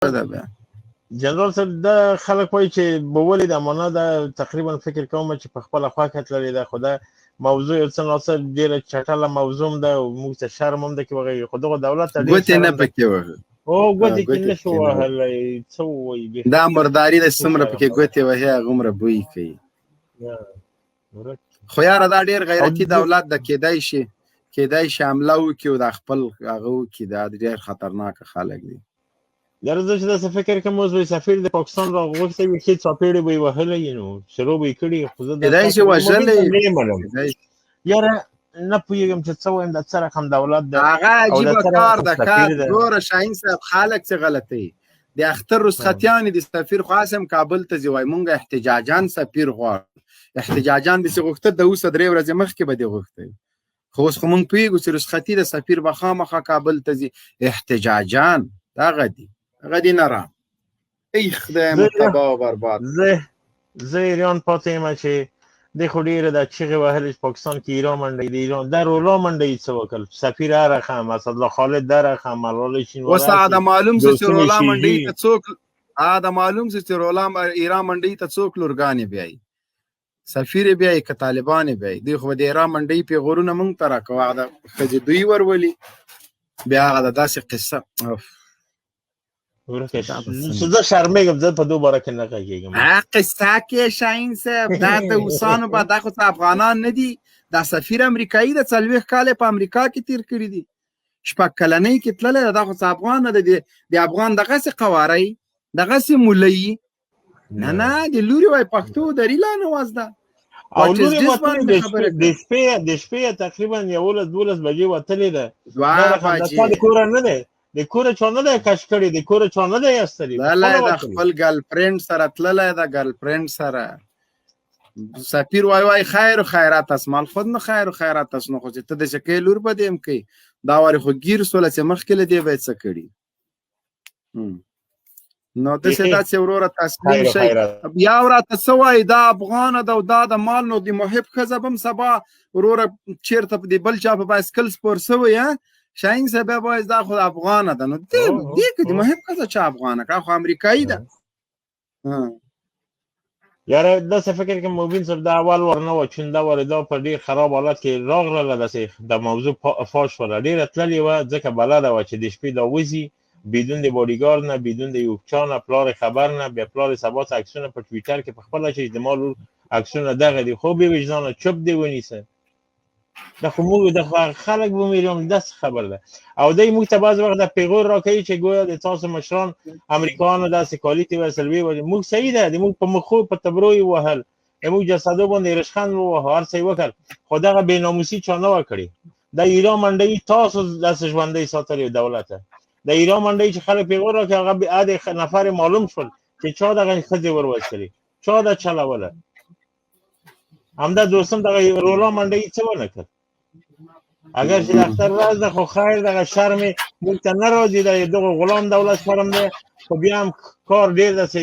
ده بیا جنرال صاحب دا خلک وایي چې به ولې د امانات دا تقریبا فکر کوم چې په خپله خوا کتللې ده، خو دا موضوع یو څه ناڅه ډېره چټله موضوع هم ده او موږ ته شرم هم ده کې وغږېږي، خو دغه دولت ته ډېر ګوتې نه شرم ده. پکې وهه او ګوتې کې ګوتې نه شو پکې نه وهه. وهلی، څه ووایي دا بیخي مرداري د څومره شرم پکې ده. ګوتې وهي هغومره بوی کوي. نه، ورک. خو یاره دا ډېر او غیرتي دولت ده، کېدای شي حمله وکړي او دا خپل هغه وکړي. دا ډېر خطرناکه خلک دي. یاره زه چې داسې فکر کوم اوس به سفیر د پاکستان راغوښتی وي، ښې څاپېړې به یې وهلی نو شروع به یې کړي، خو زه دا کېدای شي تاسو مبین وژلی ته نه یې منم. کېدای شي. یاره نه پوهېږم چې څه وایم، دا څه رقم دولت ده هغه او دا عجیبه څه کار رقم ده. سفیر ده. ګوره شاهین صاحب خلک څه غلطوي. د اختر رسختیانې د سفیر خو هسې هم کابل ته ځي، وایي مونږ احتجاجاً سفیر غواړو. احتجاجاً داسې غوښته د اوسه 3 ورځې مخکې به دې غوښتی، خو اوس خو مونږ پوهېږو چې رسختي د سفیر به خامخا کابل ته ځي احتجاجاً. دغه دي نرام. ای خدای مو تباه و برباد. زه ایران پاتې یم چې دی خو ډېره دا چیغې وهلې چې پاکستان کې ایران منډوي، د ایران دا رولا منډوي څه وکړل. سفیر هر رقم، اسدالله خالد در رقم، ملال شینواری اوس دا معلوم شو چې رولا منډوي شیرجي ته څوک معلوم شو چې رولا ایران منډوي ته څوک لورګانې بیایي، سفیر بیایي که طالبان بیایي. دوی خو د ایران منډوي پیغورونه مونږ ته راکوه، هغه د ښځې دوی ورولي بیا هغه د داسې قصه. زه شرمېږم، زه په دو باره کې نه غږېږم. قصه کې شاهین صاحب دا د اوسانو به دا خو افغانان نه دي. دا سفیر امریکایي د 40 کال په امریکا کې تیر کړي دي، 6 کلنۍ کې تللی دا خو افغان نه دی. د افغان دغسې قوارۍ دغسې مولوي نه د لوري وای پښتو د ریلا نواز ده. او لوري وتلې د شپې تقریبا 11-12 بجې وتلې ده. د کوره نه دی، د کوره چا نه دی کش کړی، د کوره چا نه دی ایستلی، د خپل ګرل فرینډ سره تللی ده. ګرل فرینډ سره سفیر وای خیر و خیرات است، مال خود نه خیر و خیرات است. نو خو چې ته د شکې لور به دې هم کوي، دا وارې خو ګیر سوله چې مخکې له دې به یې څه کړي. نو داسې داسې وروره تسلیم شئ. بیا راته څه وایي دا افغانه ده او دا د مال نو د محب ښځه به هم سبا وروره چېرته د بل چا په بایسکل سپور سوی شاهین صاحب بیا وایي دا خو افغانه ده. نو دې که د محب ښځه چا افغانه کړه، خو امریکایي ده. یاره داسې فکر کوم مبین صاحب دا اول ور نه وه، چون دا وارې دا په ډېر خراب حالت کې راغله، داسې د موضوع فاش شوله، ډېره تللې وه ځکه بلده وه چې د شپې دا وځي بدون د باډیګارد نه، بدون د یو چا نه، پلار خبر نه. بیا پلار سبا ته عکسونه په ټویټر کې په خپله چې د ما لور عکسونه دغه دي، خو بې وجدانه چوپ دې ونیسه. دا خو موږ د خلک به میریم داسې خبر ده. او دی موږ ته بعض وخت د پیغور راکوي چې ګویا د تاسو مشران امریکایانو داسې کالیتې وسلوي وایي. موږ صحیح ده، د موږ په مخو په تبرو یې وهل، د موږ جسدو باندې رشخند ووهه، هر څه یې وکړ، خو دغه بې ناموسي چا نه وه کړې. د ایران منډوي تاسو داسې ژوندی ساتلی دولته. د ایران منډوي چې خلک پیغور راکوي هغه د نفر معلوم شول چې چا دغه ښځې وروستلې، چا دا چلوله. همدا دوستم دغه رولا منډوي څه ونه کړ. اگر چې د اختر ورځ ده خو خیر دغه شرم موږ ته نه راځي، د دغه غلام دولت شرم دی، خو بیا هم کار ډېر داسې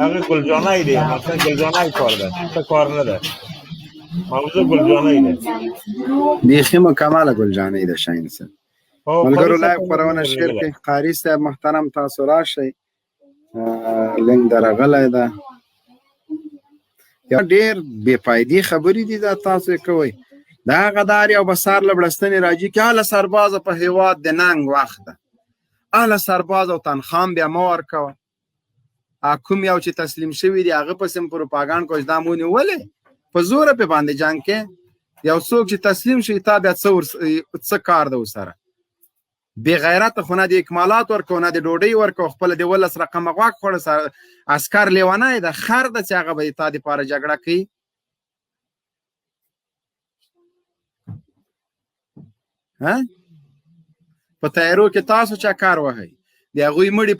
هغه ګلجانۍ دی، مثلا ګلجانۍ کار ده، څه کار نه ده، موضوع ګلجانۍ ده، بیخي مکمله ګلجانۍ ده. شاهین صاحب ملګرو لایو خپرونه شیر کوي. قاري صاحب محترم تاسو راشئ، لینک درغلی ده. ډېر بې فایدې خبرې دي دا تاسو یې کوئ. د هغه داري او بسار له بړستنې راځي چې هله سربازه په هېواد د ننګ وخت ده، هله سرباز او تنخام بیا مه ورکوه. کوم یو چې تسلیم شوي دي هغه پسې هم پروپاګانډ کوي دا مو نیولې په زوره پې باندې جنګ کې. یو څوک چې تسلیم شي تا بیا څه کار ده ورسره؟ بې غیرته خو نه د اکمالات ورکوه، نه د ډوډۍ ورکوه، خپله د 12 رقمه غوښ خوړه. عسکر لیونی ده، خر ده چې هغه به د تا دپاره جګړه کوي. په تیارو کې تاسو چکر وهئ، د هغوی مړي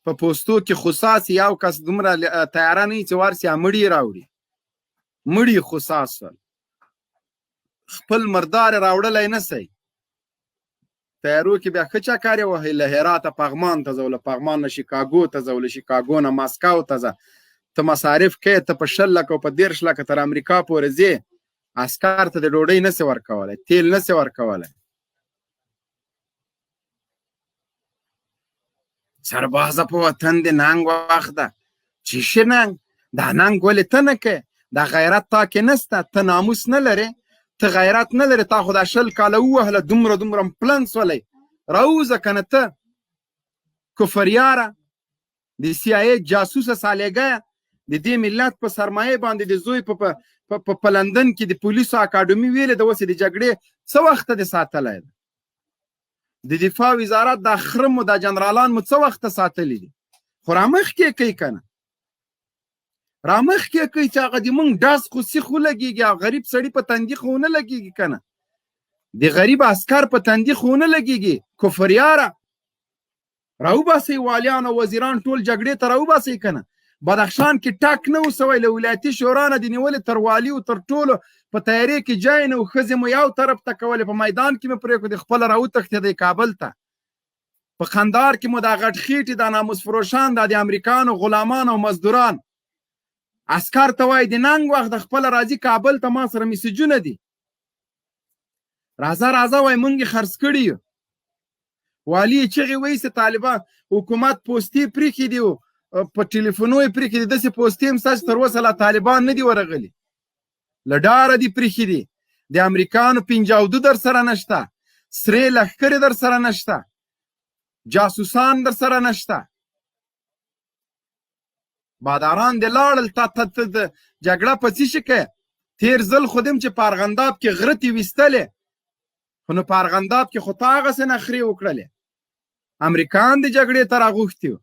په پوستو کې خوساس. یو کس دومره تیاره نه وي چې ورسې مړي راوړي، مړي خوساس شول، خپل مردار راوړلی نه شئ. تیارو کې بیا ښه چکر یې وهئ، له هراته پغمان ته ځو، له پغمان نه شیکاګو ته ځو، له شیکاګو نه ماسکو ته ځه. ته مصارف کوې، ته په 20 لکه او په 30 لکه تر امریکا پورې ځې، عسکر ته د ډوډۍ نه شي ورکولی، تیل نه شي ورکولی. سربازه په وطن د ننګ وخت ده. چې شه ننګ دا ننګ ولې ته نه کوې؟ دا غیرت تا کې نسته، ته ناموس نه لرې، ته غیرت نه لرې. تا خو دا 20 کاله ووهله، دومره پلن سولی. راوځه که نه ته کفریاره د CIA جاسوسه سالیګیه، د دې ملت په سرمایه باندې د زوی په لندن کې د پولیسو اکاډمي ویلې ده. اوس د جګړې څه وخته د ساتلی ده؟ د دفاع وزارت دا خرم و دا جنرالان مو څه وخته ساتلی دي؟ خو رامخکې کوي که نه؟ رامخکې کوي چې هغه د مونږ ډز خو سیخ ولګېږي، او غریب سړي په تندي خو ونه لګېږي که نه؟ د غریب عسکر په تندي خو ونه لګېږي. کفریاره راوباسئ، والیان او وزیران ټول جګړې ته راوباسئ که نه؟ بدخشان کې ټاک نه و سوی، له ولایتي شورا نه د نیولې تر والي او تر ټولو په تیارې کې جای نه و. ښځې مو یو طرف ته کولې، په میدان کې مې پرېښودې، خپله راوتښتېدی کابل ته. په قندهار کې مو دا غټ خېټې، دا ناموس فروشان، دا د امریکانو غلامان او مزدوران عسکر ته وایي د ننګ وخت د خپله راځي کابل ته، ما سره میسجونه دي، راځه وایي مونږ یې خرڅ کړي یو. والي یې چغې وایستې، طالبان حکومت پوستې پرېښي دي، په ټلیفونو یې پرېښي دي، داسې پوستې هم سته چې تر اوسه لا طالبان نه دي ورغلي، له ډاره دي پرېښي دي. د امریکانو 52 در سره نشته، سرې لښکرې در سره نشته، جاسوسان در سره نشته. باداران دې لاړل، ته جګړه په څه شي کې؟ تیر ځل خو دیم چې په ارغنداب کې غرتې ویستلې، خو نو په ارغنداب کې خو تا هغسې نخرې وکړلې. امریکان د جګړې ته راغوښتي وو.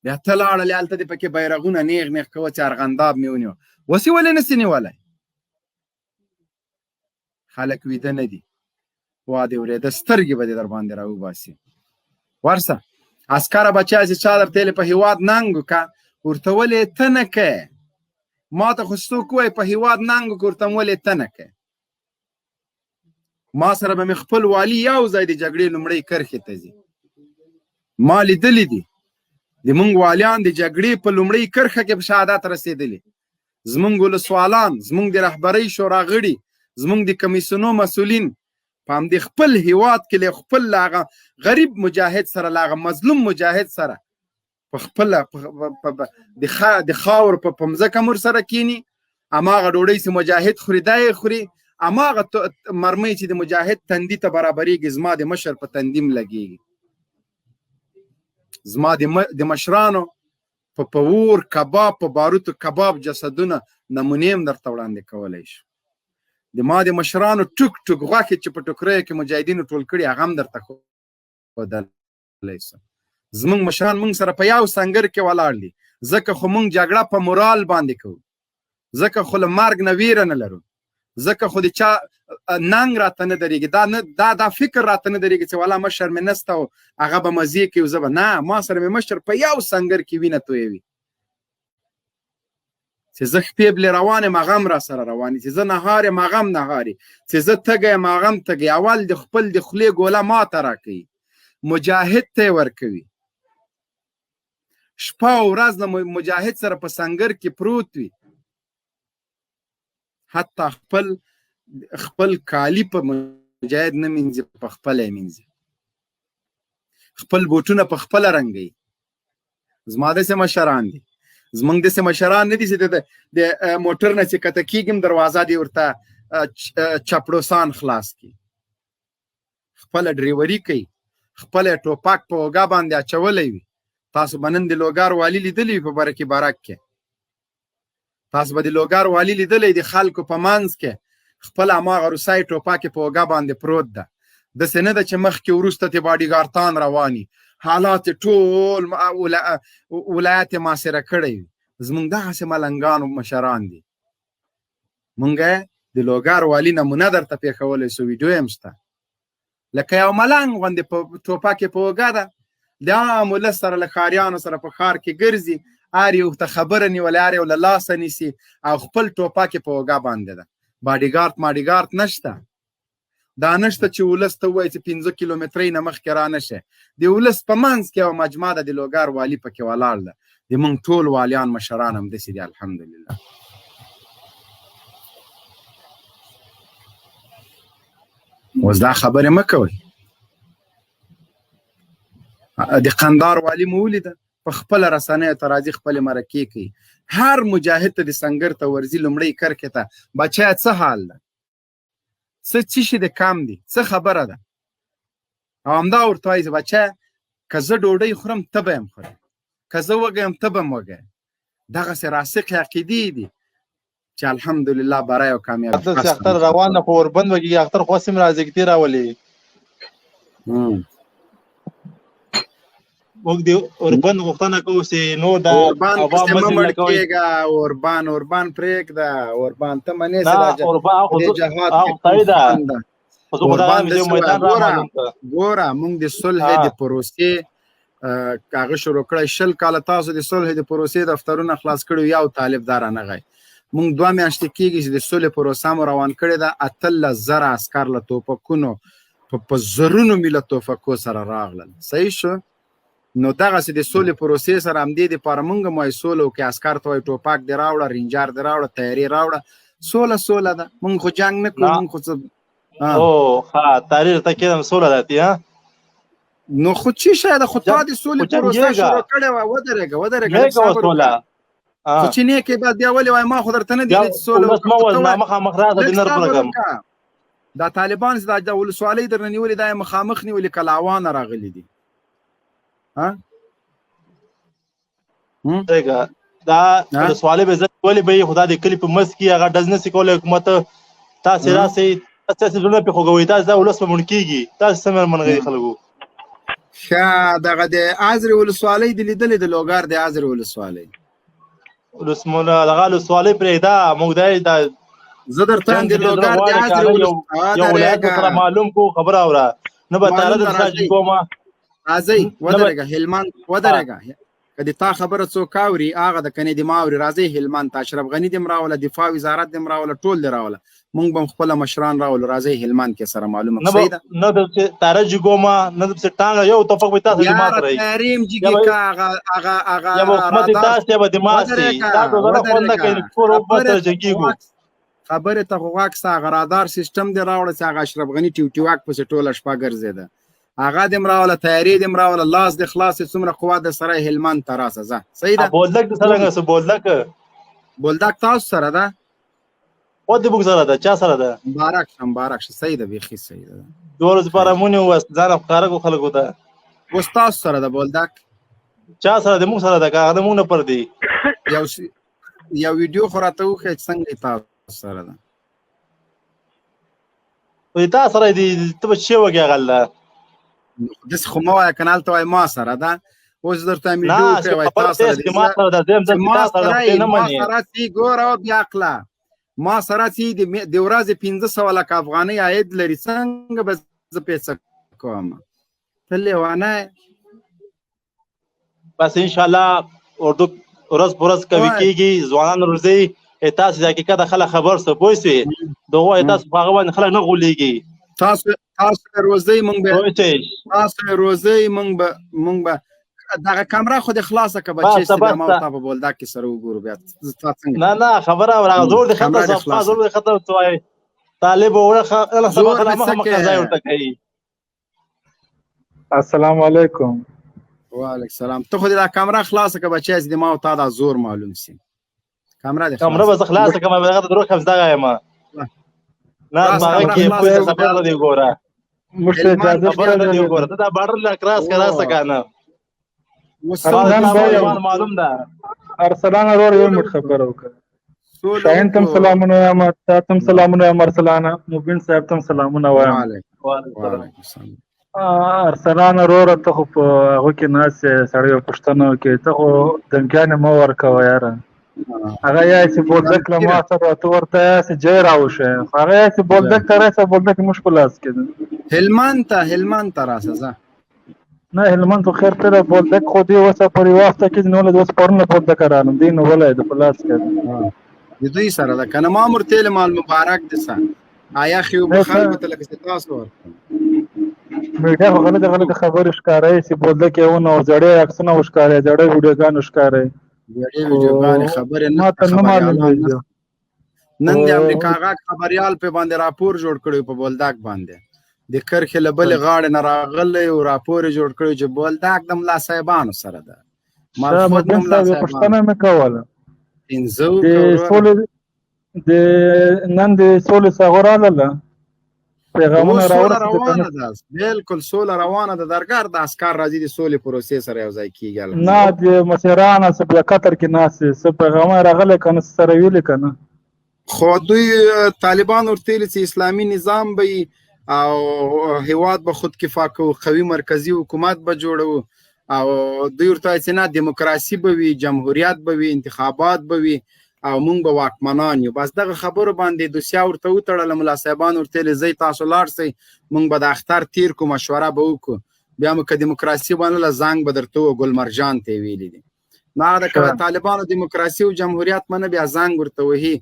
بیا ته لاړلې، هلته دې پکې بیرغونه نیغ کوه چې ارغنداب مې ونیو. اوس یې ولې نسې نیولی؟ خلک ویده نه دي، وا دې ورېده، سترګې به دې در باندې راوباسي. ورسه عسکره بچیه چې چا درته ویلې په هېواد ننګ وکړه، ورته ولې ته نه کوې؟ ما ته خو څوک وایي په هېواد ننګ وکړه، ورته ولې ته نه کوې؟ ما سره به مې خپل والي یو ځای د جګړې لومړۍ کرښې ته ځي. ما لیدلی دي د مونږ والیان د جګړې په لومړۍ کرښه کې په شهادت رسېدلي. زمونږ ولسوالان، زمونږ د رهبرۍ شورا غړي، زمونږ د کمیسیونو مسؤلین په همدې خپل هېواد کې له خپل هغه غریب مجاهد سره، له هغه مظلوم مجاهد سره په خپله د خاور په مځکه مور سره کینی، هماغه ډوډۍ چې مجاهد خوري دا یې خوري، هماغه مرمۍ چې د مجاهد تندي ته برابرېږي زما د مشر په تندي م لګېږي. زما د مشرانو په اور کباب، په باروتو کباب جسدونه نمونې هم درته وړاندې کولی شو. د ما د مشرانو ټوک غوښې چې په ټوکریو کې مجاهدینو ټول کړي هغه هم درته ښودلی شم. زمونږ مشران مونږ سره په یو سنګر کې ولاړ دي، ځکه خو مونږ جګړه په مورال باندې کوو، ځکه خو له مرګ نه ویره نه لرو، ځکه خو د چا ننګ راته نه درېږي، دا فکر راته نه درېږي چې والا مشر مې نسته او هغه به مزې کوي، زه به نه، ما سره مې مشر په یو سنګر کې وینه تویوي. چې زه خپې بلې روان یم هغه هم را سره روان دي، چې زه نهار یم هغه هم نهاري، چې زه تږی یم هغه هم تږی. اول د خپل د خولې ګوله ما ته راکوي، مجاهد ته یې ورکوي. شپه او ورځ له مجاهد سره په سنګر کې پروت وي، حتی خپل کالی په مجاهد نه مینځي، په خپله یې مینځي، خپل بوټونه په خپله رنګوي. زما داسې مشران دي، زمونږ داسې مشران نه دي چې د موټر نه چې کته کېږي دروازه دې ورته چپړوسان خلاص کړي. خپله ډریوري کوي، خپله ټوپک په اوږه باندې اچولی وي. تاسو به نن د لوګار والي لیدلی وي په برکې بارک کې، تاسو به د لوګار والي لیدلی د خلکو په منځ کې خپله هماغه روسۍ ټوپک په اوږه باندې پروت ده. داسې نه ده چې مخکې وروسته ترې باډیګارتان رواني، حالات ټول ولایت یې محاصره کړی وي. زمونږ دغسې ملنګان مشران دي. مونږ د لوګار والي نمونه درته پېښولی سو، ویډیو هم شته، لکه یو ملنګ غوندې په ټوپک یې په اوږه ده، د عام ولس سره له ښاریانو سره په ښار کې ګرځي، هر یو ته خبره نیولې، هر یو له لاسه نیسي او خپل ټوپک یې په اوږه باندې ده. باډیګارد نشته، دا نشته چې ولس ته ووایي چې 5 کیلومترۍ نه مخکې را نشي. د ولس په منځ کې یوه مجمع ده، د لوګار والي پکې ولاړ ده. د مونږ ټول والیان مشران همداسې دي، الحمدلله. اوس دا خبرې مه کوئ. د قندار والي مو ولیده په خپله رسنیو ته راځي خپلې مرکې کوي. هر مجاهد ته د سنګر ته ورځي لومړی کرکې ته بچیه څه حال ده، څه شي د کم دي، څه خبره ده، او همدا ورته وایي بچیه که زه ډوډۍ خورم ته به یم خورم، که زه وږی یم ته به م وږی. دغسې راسخې عقیدې دي چې الحمدلله برای او کامیابي اختر روان نه خو اوربند وږي اختر خو سیم رازګتی راولي موږ دی اوربند غوښتنه کوو چې نو دا عوام مسله کوي اوربان پرېږده، اوربان ته منې سراجه د جهاد ګوره موږ د صلح د پروسې هغه شروع کړی 20 کاله تاسو د صلح د پروسې دفترونه خلاص کړي یو طالب دار نه غي موږ 2 میاشتې کېږي چې د صلح پروسه مو روان کړې ده 18,000 عسكر له توپکونو په زرونو میله توپکو سره راغلل. صحیح شو؟ نو دغسې د صلح پروسې سره همدې دپاره موږ هم وایو سوله وکړي، عسکر ته وایي ټوپک دې راوړه، رینجر دې راوړه، تیارې راوړه، سوله ده. موږ خو جنګ نه کوو، موږ خو تحریر ته کېدم سوله ده نو خو چی شاید خو تا د سولې پروسه شروع کړې وه. ودرېږه خو چې نیکې بعد بیا ولې وایي ما خو درته نه دي سوله دا طالبان چې د ولسوالۍ درنه نیولي دا یې مخامخ نیولي که له عوانه راغلي دي. دا ولسوالۍ به زه ولې به یې خو دا د کلي په منځ کې هغه ډز نسي کولی حکومت تاسې راسئ تاسې زړونه پرې خوږوئ تاسې دا ولس به مړ کېږي تاسې څه منغلي خلکو ښه دغه د ازرې ولسوالۍ دې لیدلې د لوګر د ازرې ولسوالۍ دغه ولسوالۍ پرېږده موږ دا زه درته وایم د لوګر د ازرې یو ولایت سره معلوم کو خبره اوره نه به تاره درساجي کومه راځئ ودرېږه هلمند ودرېږه که د تا خبره څوک اوري هغه د کنې د ما اوري راځئ هلمند ته اشرف غني دې م راوله دفاع وزارت دې م راوله ټول دې راوله موږ به هم خپله مشران راولو راځئ هلمند کې سره معلومه صحیح ده نه د تاره جګومه نه د پسې ټانګه یو توفق به تاسو جماعت رهي تحریم جګي که هغه یا به حکومت تاسو یا به دماغ سي تاسو زړه خونده کوي ټول حکومت سره جنګېږو خبرې ته خو غاک سه هغه رادار سیسټم دې راوړه چې هغه اشرف غني ټیوټیواک پسې ټوله شپه ګرځېده هغه دې م راوله تیارې دې م راوله لاس دې خلاص څومره قوت د سره هلمند ته راسه ځه صحیح ده بولدک د څرنګه څه بولدک تاسو سره ده خو دې موږ سره ده چا سره ده مبارک شه صحیح ده بیخي صحیح ده 2 ورځې لپاره مونې ووست ځان ښکاره کړو خلکو ته اوس تاسو سره ده بولدک چا سره ده موږ سره ده که هغه موږ نه پردي یو ویډیو خو راته وښیه چې څنګه تاسو سره ده تا سره دي ته به چې وږې هغه داسې خو مه وایه که نه هلته وایي ما سره ده اوس درته ویډیو وکړې وایي تا سره دي ما سره چې ګوره بیا عقله ما سره چې د ورځې 500 لکه افغانۍ عاید لري څنګه به زه پیسه کوم ته لیوانه بس انشاءالله اردو ورځ په ورځ قوي کېږي ځوانان روزئ تاسو د حقیقت خلک خبر سه پوه شوې دغه تاسو په هغه باندې خلک نه غولېږي تاسو روزئ موږ به دغه کمره خو د خلاصه که بچې چې د ما او تا په بولدک کې سره وګورو بیا نه خبره زور د خطر صفحه زور د خطر څه وایي طالب وړه سبا خلا مخامخ ځای ورته کوي السلام علیکم وعلیکم السلام ته خو د کمره خلاصه که بچې چې د ما او تا دا زور معلوم سي کمره به خلاصه کړه مې دغه درو خمس دغه یم نه هغه کې خبره دی ګوره مشته اجازه دی ګوره دا بارډر لا کراس کراسه کنه معلوم ده ارسلان ورور یو مت خبر وکړه شاهین تم سلامونه وایم تاسو سلامونه وایم ارسلان مبین صاحب تم سلامونه وایم ارسلان ورور ته خو په هغه کې ناس سړی پښتنه کې ته خو دمکانه مو ورکوه یار هغه یا چې بولدک له ما سره ته ورته چې جای راوشه هغه چې بولدک ته راسه بولدک مشکلات کېده هلمند ته راسه ځه نه هلمند خو خیر ته بولدک خو دې وسه پرې وخت کې نو له اوس پرنه بولدک رانم دین ولای د پلاس کې د دوی سره ده کنه مامور تیل مال مبارک دي سان آیا خو بخلک ته لکه تاسو میډیا خو غلط خبر ښکارای چې بولدک یو نو زړې عکسونه وښکارای زړې ویډیوګان وښکارای خبره نه نن د امریکا غاک خبريال په باندې راپور جوړ کړی په بولدک باندې د کرښې له بلې غاړې نه راغلی او راپور یې جوړ کړی چې بولدک د ملا صاحبانو سره ده. شاه مدین صاحب پوښتنه مې کوله نن د سولې څغور راغله پیغامونه روانه ده، بالکل سوله روانه ده. درګر د عسکر راځي د سولې پروسې سره یو ځای کېږي نه د مشرانو څه په قطر کې ناستې څه پیغامونه راغلی که نه سره ویلي که نه خو دوی طالبان ورته ویلي چې اسلامي نظام به وي او هیواد به خود کفا کوو، قوي مرکزي حکومت به جوړو او دوی ورته وایي چې نه دیموکراسي به وي، جمهوریت به وي، انتخابات به وي او مونږ به واکمنان یو. بس دغه خبرو باندې دوسیه ورته وتړله. ملا صاحبان ورته ویلي ځئ تاسو لاړ شئ، مونږ به د اختر تیر کړو، مشوره به وکړو، بیا مو که دیموکراسي بنله زنګ به درته و ګل مرجان ته یې ویلي دي. نو هغه د که طالبانو دیموکراسي او جمهوریت منه بیا زنګ ورته وهي.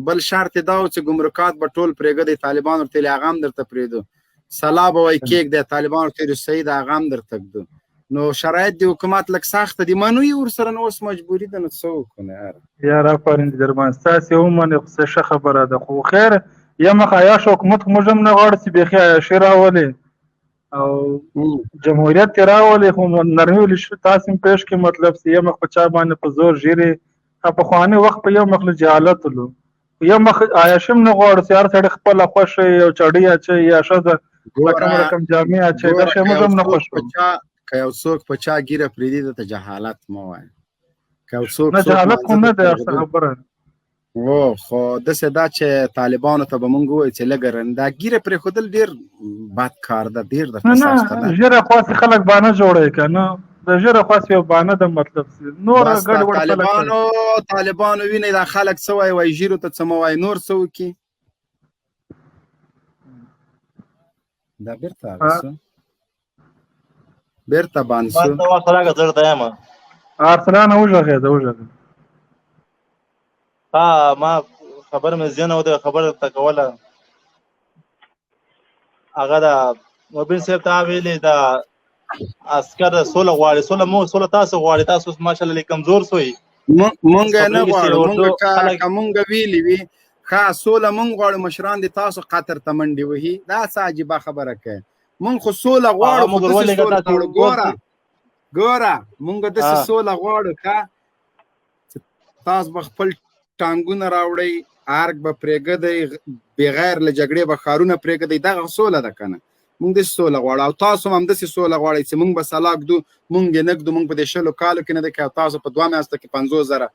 بل شرط دا و چې ګمرکات به ټول پرېږدئ. طالبان ورته ویلي هغه هم درته پرېږدو، سلا به وایي کېږدی، طالبان ورته ویلي صحیح ده هغه هم درته ږدو. نو شرایط د حکومت لږ سخته دي، منو یې ورسره نو اوس مجبوري ده، نو څه وکړو نه یاره. یاره آفرین دې درباندې ستاسې ومنې خو څه ښه خبره ده. خو خیر یا مخ عیاش حکومت خو موږ هم نه غواړو چې بیخي عیاشي راولي او جمهوریت یې راولي، خو نرمي ولې شو تاسې هم پېښ کړي مطلب چې یو مخ په چا باندې په زور ژیرې پخواني وخت په یو مخ له جهالت ولو، یو مخ عیاشي هم نه غواړو چې هر سړی خپله خوښ یو چړۍ اچوي یا ښځه رقم رقم جامې اچوي، دا شی موږ هم نه خوښوو. که یو څوک په چا ګیره پرېږدي ته جهالت مه وایه. که یو څوک نه جهالت خو نه دی څه خبره خو داسې دا چې طالبانو ته به مونږ ووایو چې لږه دا ګیره پرېښودل ډېر بد کار ده، ډېر درته سخته ده. نه ژیره خواستې خلک بانه جوړوي که نه د ژیره خواست یو بانه ده مطلب نور ګډوډ طالبانو وینئ دا خلک څه وایي وایي ژیرو ته څه مه وایي، نور څه وکړي. دا بېرته هغه څه بیرته باندې شو ما ته راغه درته یم ارسلان وژغېده ما خبر مې ځنه و د خبر ته کوله هغه د مبین صاحب ته ویلې د عسكر سوله غواړي، سوله تاسو غواړي، تاسو ماشاءالله کمزور سوی مونږ نه غواړو. مونږ ویلي وي ښه سوله مونږ غواړو، مشران دي تاسو قطر ته منډې وهي، دا څه عجیبه خبره کوي. مونږ خو سوله غواړو، ګوره مونږ داسې سوله غواړو ښه تاسو به خپل ټانګونه راوړئ، ارګ به پرېږدئ، بغیر له جګړې به ښارونه پرېږدئ، دغه سوله ده که نه. مونږ داسې سوله غواړو او تاسو هم همداسې سوله غواړئ چې مونږ به سلا ږدو، مونږ یې نه ږدو. مونږ په دې 100 کالو کې نه دی که تاسو په 2 میاشتو کې 50,000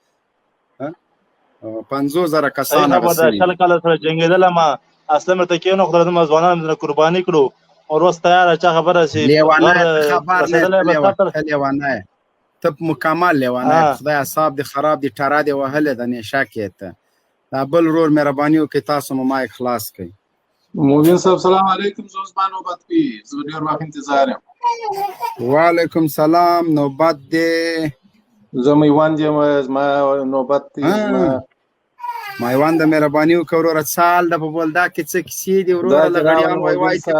کسان هغه سوي 100 کاله سره جنګېدله. ما اصلا مرته کېنو خو د ځوانانو نه قرباني کړو او اوس تیاره چا خبره شي لیوانه ته مکمل لیوانه خدای اصحاب دي خراب دي ټره دي وهله د نشه کې ته دا بل رور مهرباني وکړئ تاسو مو مایک خلاص کړئ. مومن صاحب سلام علیکم، زه زما نوبت کوي، زه ډېر وخت انتظار یم. وعلیکم سلام، نوبت دی. زه میوند یم، زما نوبت دی. میوند مهرباني وکړه وروره، څه حال ده په بولدک کې، څه کیسې دي وروره؟ لغړیان وایي وایي چې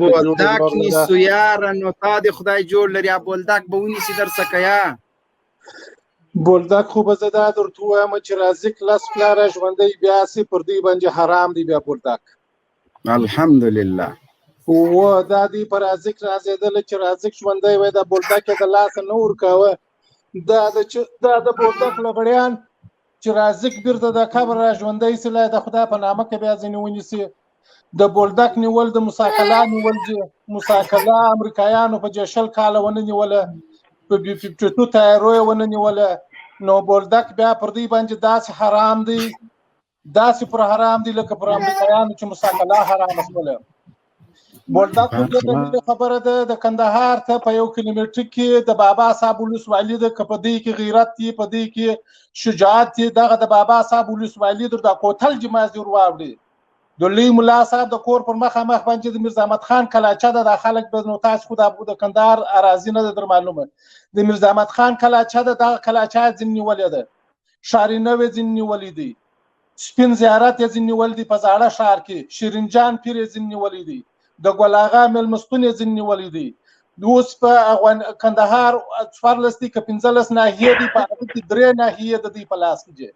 بولدک نیسو یاره، نو تا دې خدای جوړ لري بولدک به ونیسي درڅه که یا بولدک خو به زه دا درته ووایم چې راځي کلس پلاره ژوندی بیا سي پر دوی باندې حرام دی بیا بولدک. الحمدلله و دا دوی په رازق رازېدله چې رازق ژوندی وای دا بولدک یې د لاسه نه ورکاوه. دا د بولدک لغړیان چې رازق بیرته د قبر را ژوندی سلی د خدای په نامه کې بیا ځینې ونیسي. د بولدک نیول د مساکلا نیول دي، مساکلا امریکایانو په 60 کاله ونه نیوله، په 52 تایرو یې ونه نیوله. نو بولدک بیا پر دوی باندې داسې حرام دی، داسې پر حرام دی لکه پر امریکایانو چې مساکلا حرامه شوله. بولدک خبره ده د کندهار ته په 1 کیلومتر کې د بابا صاحب ولسوالي ده، که په دې کې غیرت دی، په دې کې شجاعت دی، دغه د بابا صاحب ولسوالي د کوتل جماز ور واوړي د لوی ملا صاحب د کور پر مخامخ باندې د میرزا احمد خان کلاچه ده. د خلک به نو تاسو خو د کندهار اراضي نه در معلومه، د میرزا احمد خان کلاچه ده، دغه کلاچه ځین نیولې ده، شارینوې ځین نیولې دي، سپین زیارت یې ځین نیولې دي، په زاړه ښار کې شیرین جان پیر یې ځین نیولې دي، د ګل اغا مېلمستون یې ځین نیولې دي. اوس په کندهار 14 دي که 15 ناحیې دي، په هغه کې 3 ناحیې د دوی په لاس کې دي.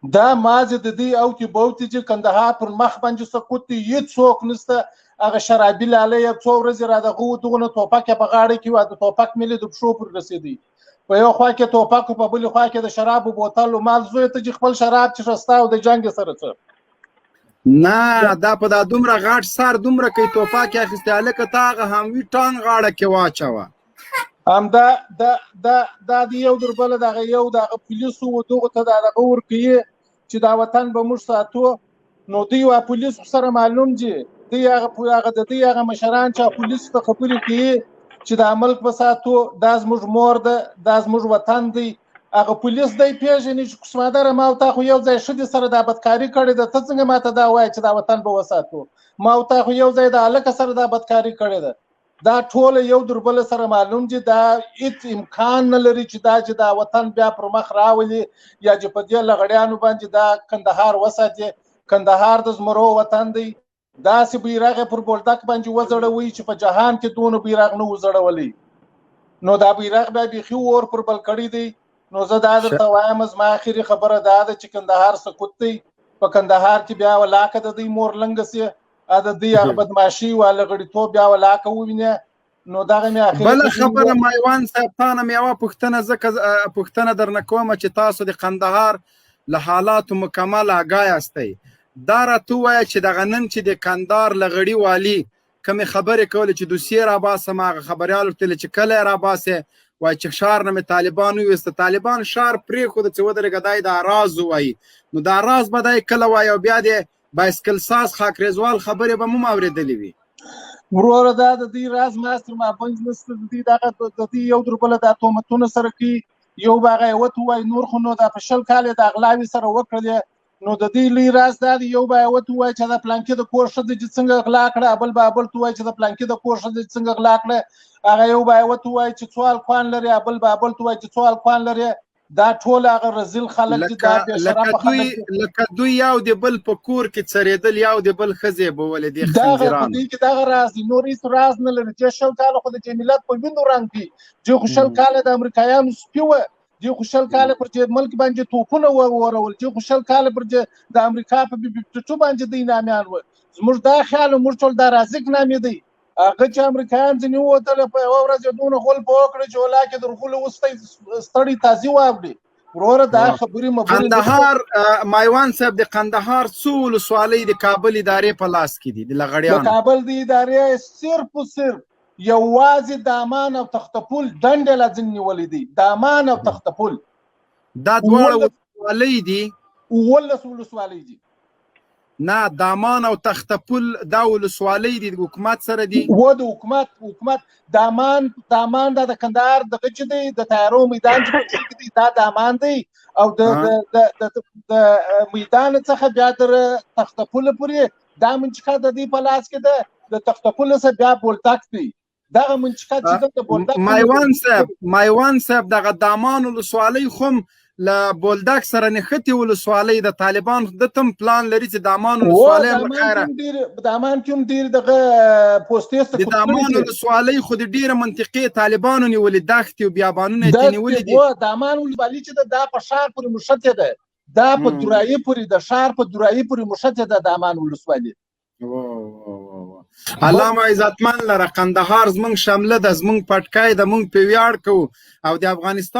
دا مازې د دې او کې بوتي چې کندهار پر مخ باندې سقوط دی هیڅوک نشته هغه شرابي لاله یو څو ورځې را دغه دغه توپک په غاړه کې و د توپک ملي د پښو پر رسیدي په یو خوا کې توپک په بل خوا کې د شراب بوتل او مال زوی ته خپل شراب چې شستا او د جنگ سره څه نه دا په دا دومره غاټ سر دومره کوي توپک اخیسته لکه تاغه هم وی ټان غاړه کې واچوه هم دا د یو دربل دغه یو دغه پولیسو دغه ته دغه ورکی چې دا وطن به موږ ساتو نو دی وا پولیس سره معلوم دي دی هغه د دې هغه مشران چې پولیس ته خبرې کوي چې د ملک په ساتو دا زموږ مور ده دا زموږ وطن دی هغه پولیس دی پیژنې چې قسمدار ما او تا خو یو ځای شدي سره د بدکاری کړي د ته څنګه ماته دا وایي چې دا وطن به وساتو ما او تا خو یو ځای د الک سره د بدکاری کړي ده دا ټول یو دربل سره معلوم دي دا هیڅ امکان نه لري چې دا وطن بیا پر مخ راولي یا چې په دې لغړیانو باندې دا کندهار وساتي کندهار د زمرو وطن دی دا سی بیرغ پر بولدک باندې وزړوي چې په جهان کې دونه بیرغ نه وزړولي نو دا بیرغ به بيخي ور پر بل کړی دی نو زه دا درته وایم زما اخري خبره دا ده چې کندهار سقوط دی په کندهار کې بیا ولاکه د دې مور لنګسي دا د هغه بدمعشي ولا غړیتوب بیا ولاکه ووینه نو دا غي اخر بل خبره مایوان صاحب تانه میوه پښتنه زکه پښتنه درنه کوم چې تاسو د قندهار له حالات مکمل آگاه استئ دا راته وای چې د غنن چې د کندهار لغړی والی کوم خبره کول چې دوسیه را باسه ما خبريال تل چې کله را باسه وای چې شهر نه طالبان وست طالبان شهر پرې خو د څودره غدای د راز وای نو دا راز بدای کله وای او بیا د بایسکل ساز خاک رضوال خبره به مو اوریدلې وي ورور دا د دې راز ماستر ما پنځ نست د دې د دې یو دربل د اتومتونه سره کې یو باغه وته وای نور خو نو د فشل کاله د اغلاوي سره وکړل نو د دې لوی راز دا یو باغه وته وای چې د پلانکې د کور شد چې څنګه اغلا کړه بل بابل تو وای چې د پلانکې د کور شد چې څنګه اغلا کړه هغه یو باغه وته وای چې سوال خوان لري بل بابل تو وای چې سوال خوان لري دا ټول هغه رزل خلک چې دا به شرف خلک لکه دوی یو د بل په کور کې څریدل یو د بل خزه به ول دي خنجران دا راز نور هیڅ راز نه لري چې شل کال خو د جمیلات په وینو رنګ دي چې خوشل کال د امریکایانو سپیوه چې خوشل کال پر چې ملک باندې توپونه ورول چې خوشل کال پر چې د امریکا په بیبټو باندې د نامیان و زموږ دا خیال موږ ټول دا رازق نامې دی هغه چې امریکایان ځنی وته په ورځ دونه غول پوکړي چې ولاکه درغول وستي ستړي تازي واغړي ورور دا خبرې مبرې قندهار مایوان صاحب د قندهار څول سوالي د کابل ادارې په لاس کې دي د لغړیان د کابل د ادارې صرف یوازې دامان او تختپول دنډه لازم نیولې دي دامان او تختپول دا دواړه سوالي دي ولس سوالي دي نه دامان او تختپول دا ولسوالۍ دي د حکومت سره دي و د حکومت دامان د کندهار د غچ دی د تیارو میدان چې دی دا دامان دی او د میدان څخه بیا در تختپول پورې دا منچکا د دې په لاس کې د تختپول سره بیا بولتاک دی دغه منچکا چې د بولتاک مایوان صاحب دغه دامان ولسوالۍ خو ل بولدک سره نختی ولسوالۍ د طالبان د تم پلان لري چې دامان ولسوالۍ بخیره دامان کوم ډیر دغه پوسټیست د دامان ولسوالۍ خو د ډیره منطقي طالبانو نیولې دښتې او بیابانونه یې نیولې دي و دامان ولسوالۍ چې د په شهر پورې مشته ده دا په درایي پورې د شهر په درایي پورې مشته ده دامان ولسوالۍ علامه عزتمن لره قندهار زمونږ شامله د زمونږ پټکای د مونږ په ویاړ کو او د افغانستان